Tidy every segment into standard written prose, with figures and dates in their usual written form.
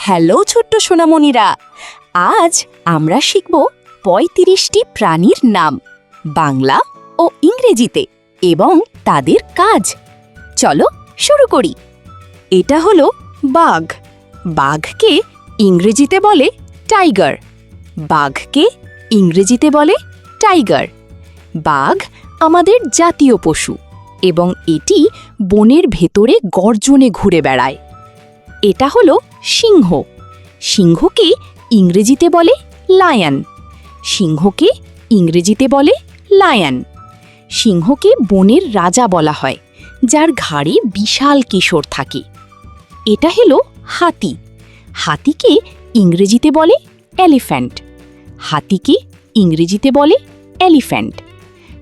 Hello ছোট্ট সোনামণিরা, আজ আমরা শিখব ৩৫টি প্রাণীর নাম বাংলা ও ইংরেজিতে এবং তাদের কাজ। চলো শুরু করি। এটা হলো বাঘ। বাঘকে ইংরেজিতে বলে টাইগার। বাঘকে ইংরেজিতে বলে টাইগার। বাঘ আমাদের জাতীয় পশু এবং এটি বনের ভেতরে গর্জনে ঘুরে বেড়ায়। এটা হলো সিংহ। সিংহকে ইংরেজিতে বলে লায়ন। সিংহকে ইংরেজিতে বলে লায়ন। সিংহকে বনের রাজা বলা হয়, যার ঘাড়ে বিশাল কেশর থাকে। এটা হলো হাতি। হাতিকে ইংরেজিতে বলে এলিফ্যান্ট। হাতিকে ইংরেজিতে বলে এলিফ্যান্ট।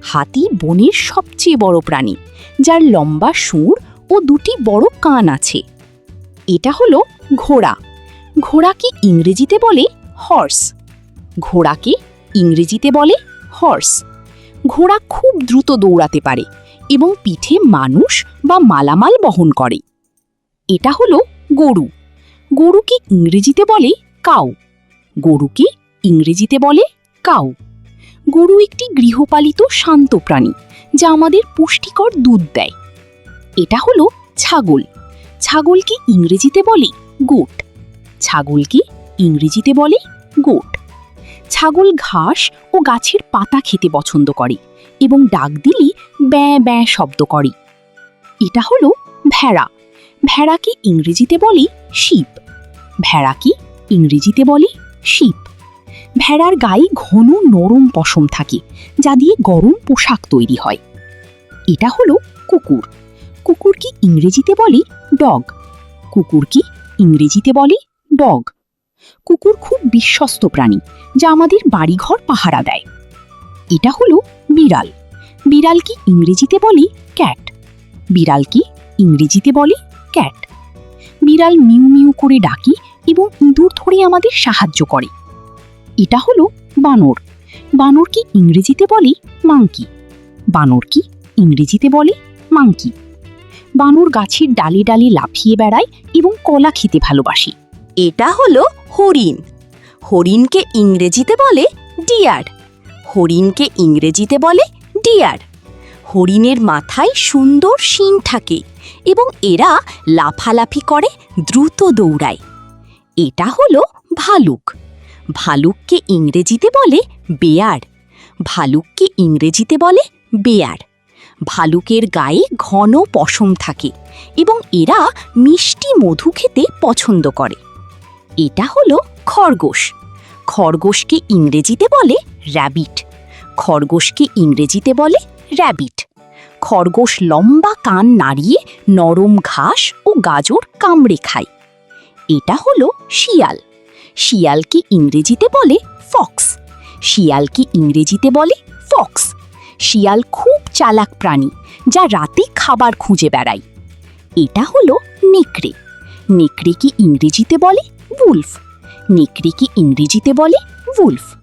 হাতি বনের সবচেয়ে বড় প্রাণী, যার লম্বা শুঁড় ও দুটি বড় কান আছে। এটা হলো ঘোড়া। ঘোড়াকে ইংরেজিতে বলে হর্স। ঘোড়াকে ইংরেজিতে বলে হর্স। ঘোড়া খুব দ্রুত দৌড়াতে পারে এবং পিঠে মানুষ বা মালামাল বহন করে। এটা হলো গরু। গরুকে ইংরেজিতে বলে কাউ। গরুকে ইংরেজিতে বলে কাউ। গরু একটি গৃহপালিত শান্ত প্রাণী, যা আমাদের পুষ্টিকর দুধ দেয়। এটা হলো ছাগল। ছাগলকে ইংরেজিতে বলে গোট। ছাগলকে ইংরেজিতে বলে গোট। ছাগল ঘাস ও গাছের পাতা খেতে পছন্দ করে এবং ডাক দিলে ব্যাঁ ব্যাঁ শব্দ করে। এটা হলো ভেড়া। ভেড়াকে ইংরেজিতে বলে শিপ। ভেড়াকে ইংরেজিতে বলে শিপ। ভেড়ার গায়ে ঘন নরম পশম থাকে, যা দিয়ে গরম পোশাক তৈরি হয়। এটা হলো কুকুর। কুকুরকে ইংরেজিতে বলে ডগ। কুকুরকে ইংরেজিতে বলে ডগ। কুকুর খুব বিশ্বস্ত প্রাণী, যা আমাদের বাড়িঘর পাহারা দেয়। এটা হলো বিড়াল। বিড়ালকে ইংরেজিতে বলে ক্যাট। বিড়ালকে ইংরেজিতে বলে ক্যাট। বিড়াল মিউ মিউ করে ডাকে এবং ইঁদুর ধরে আমাদের সাহায্য করে। এটা হলো বানর। বানরকে ইংরেজিতে বলে মাংকি। বানরকে ইংরেজিতে বলে মাংকি। বানর গাছের ডালে ডালে লাফিয়ে বেড়ায় এবং কলা খেতে ভালোবাসে। এটা হলো হরিণ। হরিণকে ইংরেজিতে বলে ডিয়ার। হরিণকে ইংরেজিতে বলে ডিয়ার। হরিণের মাথায় সুন্দর শিং থাকে এবং এরা লাফালাফি করে দ্রুত দৌড়ায়। এটা হলো ভালুক। ভালুককে ইংরেজিতে বলে বেয়ার। ভালুককে ইংরেজিতে বলে বেয়ার। ভালুকের গায়ে ঘন পশম থাকে এবং এরা মিষ্টি মধু খেতে পছন্দ করে। এটা হলো খরগোশ। খরগোশকে ইংরেজিতে বলে র্যাবিট। খরগোশকে ইংরেজিতে বলে র্যাবিট। খরগোশ লম্বা কান নাড়িয়ে নরম ঘাস ও গাজর কামড়ে খায়। এটা হলো শিয়াল। শিয়ালকে ইংরেজিতে বলে ফক্স। শিয়ালকে ইংরেজিতে বলে ফক্স। শিয়াল খুব চালাক প্রাণী, যা রাতে খাবার খুঁজে বেড়ায়। এটা হলো নেকড়ে। নেকড়েকে ইংরেজিতে বলে উলফ। নেকড়েকে ইংরেজিতে বলে উলফ।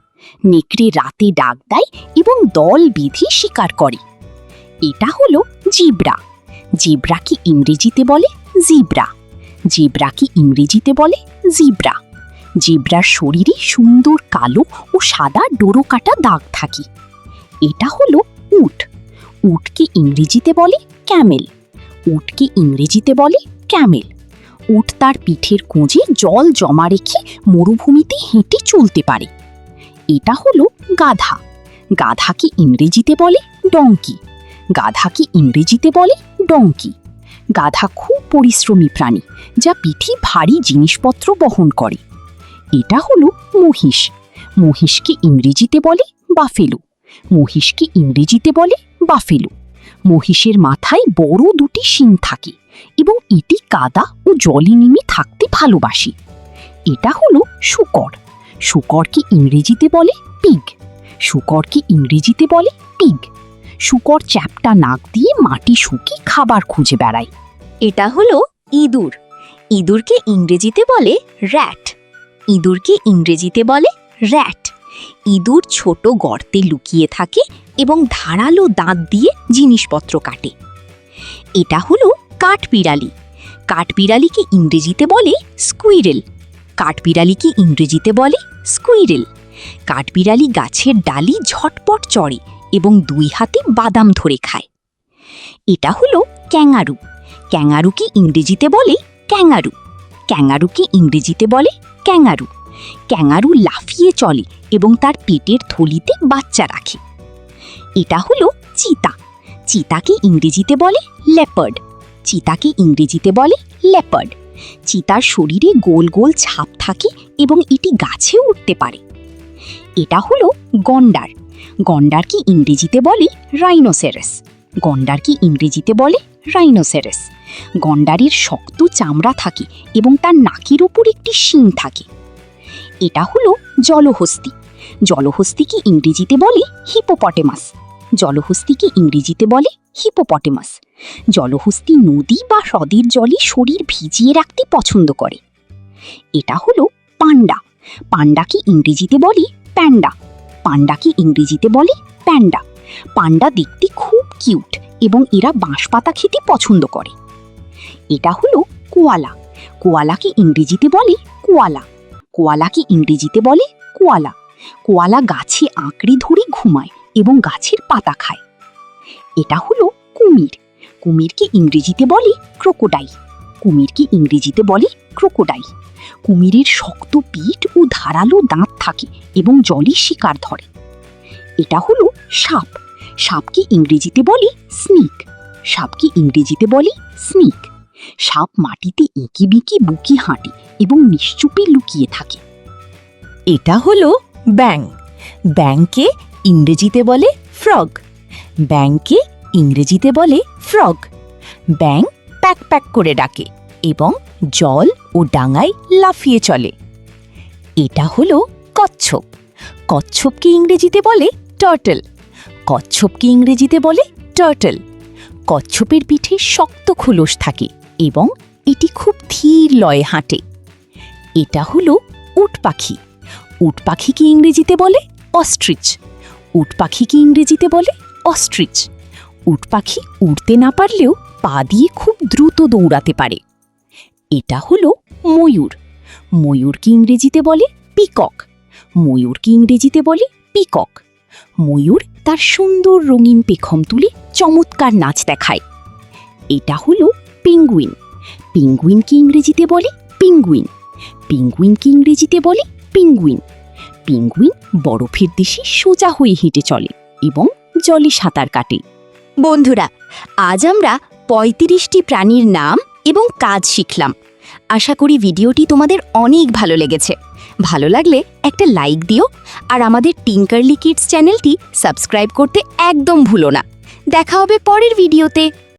নেকড়ে রাতে ডাক দেয় এবং দল বেঁধে শিকার করে। এটা হলো জিব্রা। জিব্রাকে ইংরেজিতে বলে জিব্রা। জিব্রাকে ইংরেজিতে বলে জিব্রা। জিব্রার শরীরে সুন্দর কালো ও সাদা ডোরো কাটা দাগ থাকে। এটা হলো উট। উটকে ইংরেজিতে বলে ক্যামেল। উটকে ইংরেজিতে বলে ক্যামেল। উট তার পিঠের কোঁজে জল জমা রেখে মরুভূমিতে হেঁটে চলতে পারে। এটা হলো গাধা। গাধাকে ইংরেজিতে বলে ডঙ্কি। গাধাকে ইংরেজিতে বলে ডঙ্কি। গাধা খুব পরিশ্রমী প্রাণী, যা পিঠে ভারী জিনিসপত্র বহন করে। এটা হলো মহিষ। মহিষকে ইংরেজিতে বলে বাফেলো। মহিষকে ইংরেজিতে বলে বাফেলো। মহিষের মাথায় বড় দুটি শিং থাকে এবং এটি কাদা ও জলে নেমে থাকতে ভালোবাসে। এটা হলো শূকর। শূকরকে ইংরেজিতে বলে পিগ। শূকরকে ইংরেজিতে বলে পিগ। শূকর চ্যাপ্টা নাক দিয়ে মাটি শুকিয়ে খাবার খুঁজে বেড়ায়। এটা হলো ইঁদুর। ইঁদুরকে ইংরেজিতে বলে র্যাট। ইঁদুরকে ইংরেজিতে বলে র্যাট। ইঁদুর ছোট গর্তে লুকিয়ে থাকে এবং ধারালো দাঁত দিয়ে জিনিসপত্র কাটে। এটা হলো কাঠবিড়ালি। কাঠবিড়ালিকে ইংরেজিতে বলে স্কুইরেল। কাঠবিড়ালিকে ইংরেজিতে বলে স্কুইরেল। কাঠবিড়ালি গাছের ডালি ঝটপট চড়ে এবং 2 হাতে বাদাম ধরে খায়। এটা হলো ক্যাঙ্গারু। ক্যাঙ্গারুকে ইংরেজিতে বলে ক্যাঙ্গারু। ক্যাঙ্গারুকে ইংরেজিতে বলে ক্যাঙ্গারু। ক্যাঙ্গারু লাফিয়ে চলে এবং তার পেটের থলিতে বাচ্চা রাখে। এটা হলো চিতা। চিতাকে ইংরেজিতে বলে লেপার্ড। চিতাকে ইংরেজিতে বলে লেপার্ড। চিতার শরীরে গোল গোল ছাপ থাকে এবং এটি গাছে উঠতে পারে। এটা হলো গন্ডার। গন্ডারকে ইংরেজিতে বলে রাইনোসেরাস। গন্ডারকে ইংরেজিতে বলে রাইনোসেরাস। গন্ডারের শক্ত চামড়া থাকে এবং তার নাকের ওপর একটি শিং থাকে। এটা হলো জলহস্তী। জলহস্তীকে ইংরেজিতে বলে হিপোপটেমাস। জলহস্তীকে ইংরেজিতে বলে হিপোপটেমাস। জলহস্তী নদী বা হ্রদের জলে শরীর ভিজিয়ে রাখতে পছন্দ করে। এটা হলো পান্ডা। পান্ডাকে ইংরেজিতে বলে প্যান্ডা। পান্ডাকে ইংরেজিতে বলে প্যান্ডা। পান্ডা দেখতে খুব কিউট এবং এরা বাঁশপাতা খেতে পছন্দ করে। এটা হলো কোয়ালা। কোয়ালাকে ইংরেজিতে বলে কোয়ালা। কোয়ালাকে ইংরেজিতে বলে কোয়ালা। কোয়ালা গাছে আঁকড়ে ধরে ঘুমায় এবং গাছের পাতা খায়। এটা হলো কুমির। কুমিরকে ইংরেজিতে বলে ক্রোকোডাইল। কুমিরকে ইংরেজিতে বলে ক্রোকোডাইল। কুমিরের শক্ত পিঠ ও ধারালো দাঁত থাকে এবং জলে শিকার ধরে। এটা হলো সাপ। সাপকে ইংরেজিতে বলে স্নেক। সাপকে ইংরেজিতে বলে স্নেক। সাপ মাটিতে এঁকে বেঁকে বুকে হাঁটে এবং নিশ্চুপে লুকিয়ে থাকে। এটা হলো ব্যাং। ব্যাংকে ইংরেজিতে বলে ফ্রগ। ব্যাংকে ইংরেজিতে বলে ফ্রগ। ব্যাং প্যাক প্যাক করে ডাকে এবং জল ও ডাঙায় লাফিয়ে চলে। এটা হলো কচ্ছপ। কচ্ছপকে ইংরেজিতে বলে টার্টল। কচ্ছপকে ইংরেজিতে বলে টার্টল। কচ্ছপের পিঠে শক্ত খোলস থাকে এবং এটি খুব ধীর লয়ে হাঁটে। এটা হলো উট পাখি। উট পাখিকে ইংরেজিতে বলে অস্ট্রিচ। উট পাখিকে ইংরেজিতে বলে অস্ট্রিচ। উট পাখি উড়তে না পারলেও পা দিয়ে খুব দ্রুত দৌড়াতে পারে। এটা হলো ময়ূর। ময়ূরকে ইংরেজিতে বলে পিকক। ময়ূরকে ইংরেজিতে বলে পিকক। ময়ূর তার সুন্দর রঙিন পেখম তুলে চমৎকার নাচ দেখায়। এটা হলো পেঙ্গুইন। পেঙ্গুইনকে ইংরেজিতে বলে পেঙ্গুইন। পেঙ্গুইনকে ইংরেজিতে বলে পেঙ্গুইন। পেঙ্গুইন বরফের দেশে সোজা হয়ে হেঁটে চলে এবং জলে সাঁতার কাটে। বন্ধুরা, আজ আমরা 35টি প্রাণীর নাম এবং কাজ শিখলাম। আশা করি ভিডিওটি তোমাদের অনেক ভালো লেগেছে। ভালো লাগলে একটা লাইক দিও আর আমাদের টিঙ্কারলি কিডস চ্যানেলটি সাবস্ক্রাইব করতে একদম ভুলো না। দেখা হবে পরের ভিডিওতে।